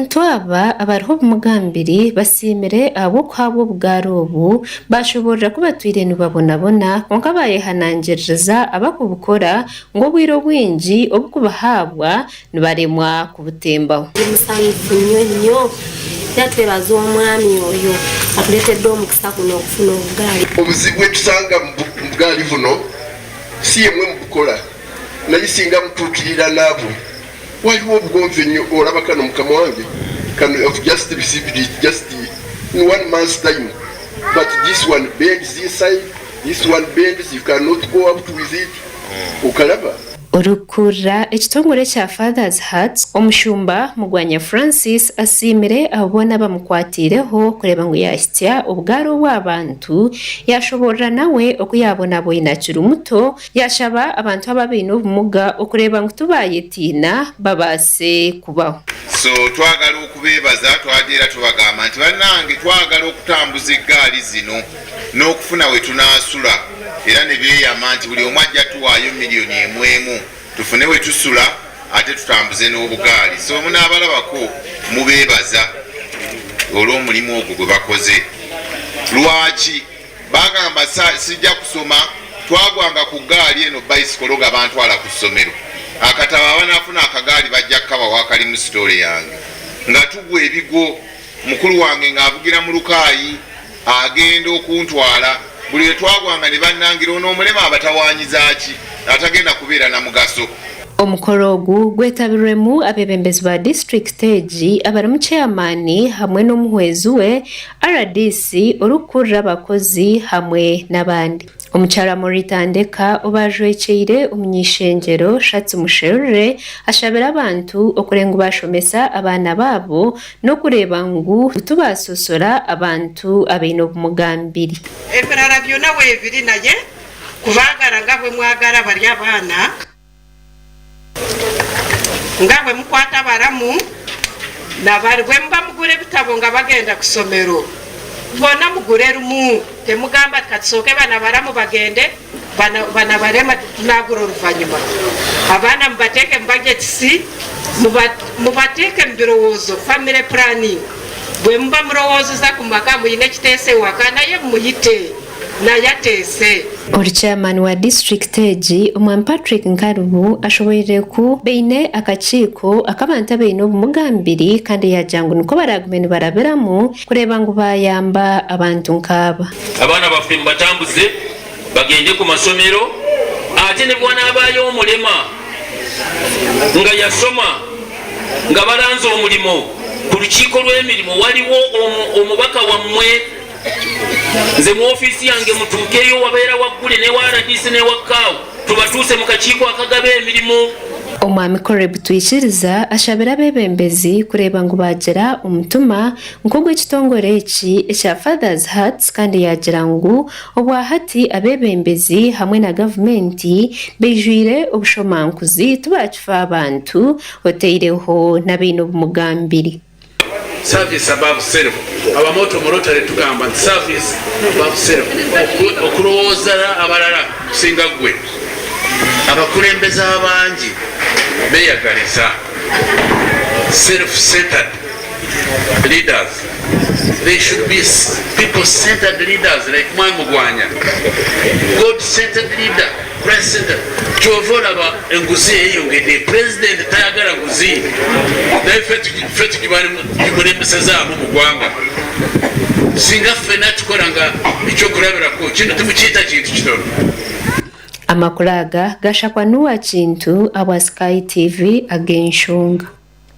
abantu aba abariho umugambiri basimire abo kwabo bwarobu bashobora kubatwire nibabonabona konka bayehanangiriza abakubukora ngo bwiro bwinji obukubahabwa nibaremwa kubutembaho nnyo yatwebaza omwami oyo atuletedde omukisa kuno okufuna obugaali. Obuzibu tusanga mu bugaali buno si yemwe mu bukola naye singa mutuukirira naabwe waliwo obugonvu ennyo olaba kano mukama wange kano of just received it just in 1 month's time, but this one bends this side, this one bends, you cannot go up with it. Ukalaba Urukura ekitongore kya Father's Heart omushumba mugwanya Francis asimire abona bamukwatireho kureba ngo yasitya ubwaro bw'abantu yashobora nawe okuyabona boyina kiri muto yashaba abantu ababino ubumuga okureba ngo tubayetina babase kubaho. So twagala okubebaza twadira tubagamba nti bannange twagala okutambuza eggaali zino n'okufuna we tunasula era ne beeyama nti buli omu ajja tuwaayo miliyoni emu tufune we tusula ate tutambuze n'obugaali. So munaabalabako mubeebaza olw'omulimu ogwo gwe bakoze. Lwaki bagamba sijja kusoma twagwanga ku ggaali eno bicycle nga bantwala ku ssomero akataba abanafuna akagaali bajja kaba wakali mu sitole yange nga tugwa ebigo mukulu wange ng'avugira mu lukaayi agenda okuntwala buli we twagwanga ne bannangira onoomulema abatawaanyizaki atagenda kubeera na mugaso. Omukolo ogu gwetabirwemu abebembezi ba district egi abarimu chairman hamwe n'omuhwezi we RDC orukurra abakozi hamwe n'abandi. Omukyala Moritandeka obajwekyire omunyishengero Shatsi Musherure ashabira abantu okurenga bashomesa abaana babo n'okureba ngu tubasosora abantu abaine obumugambiri. Ebirala byonna weebiri naye kubagala nga bwe mwagala bali abaana nga bwe mukwata baramu nabali bwe muba mugula ebitabo nga bagenda ku ssomero bonna mugule lumu temugamba katusooke bana baramu bagende bana barema tunagula oluvannyuma. Abaana mubateeke mu budgetisi mubateeke mu birowoozo family planning bwe muba mulowoozeza ku maka muyina ekiteese waka naye muyite naye ateese. Chairman wa district egi omwami Patrick Nkarubu ashoboire ku beine akakiiko akabantu abaine obumugambiri kandi yajangu niko baragumene baraberamu kureba ngo bayamba abantu nkaba. Abaana baffe mbatambuze bagende ku masomero ate ne bwana abayo omulema nga yasoma nga balanze omulimo ku lukiiko lw'emirimu waliwo omubaka wammwe nze mu ofisi yange mutuukeyo wabeera waggule ne wa RDC ne wakkaawo tubatuuse mu kakiiko akagaba emirimu. Omwami Korebu tuyikiriza ashabira abebembezi kureba ngo bagira omutuma nk'ogwo ekitongore eki ekya Father's Heart kandi yagira ngu obwahati abebembezi hamwe na gavumenti bejwire obushomankuzi tubakifa abantu oteireho n'abaine obumugambiri. Service above self. Abamoto mu Rotary tugamba nti service above self. Okulowooza abalala kusinga gwe. Abakulembeze abangi beyagaliza self-centered leaders. They should be people-centered leaders like Mwai Mugwanya. God-centered leader, Christ-centered. Chovolaba enguzi eyongedde president tayagala nguzi. Naye ffe tukibulembesezaamu mu ggwanga. Singa ffenna tukola nga ekyokulabirako kino temukiyita kintu kitono. Amakulaga gashakwa nuwa Kintu abwa Sky TV agenshunga.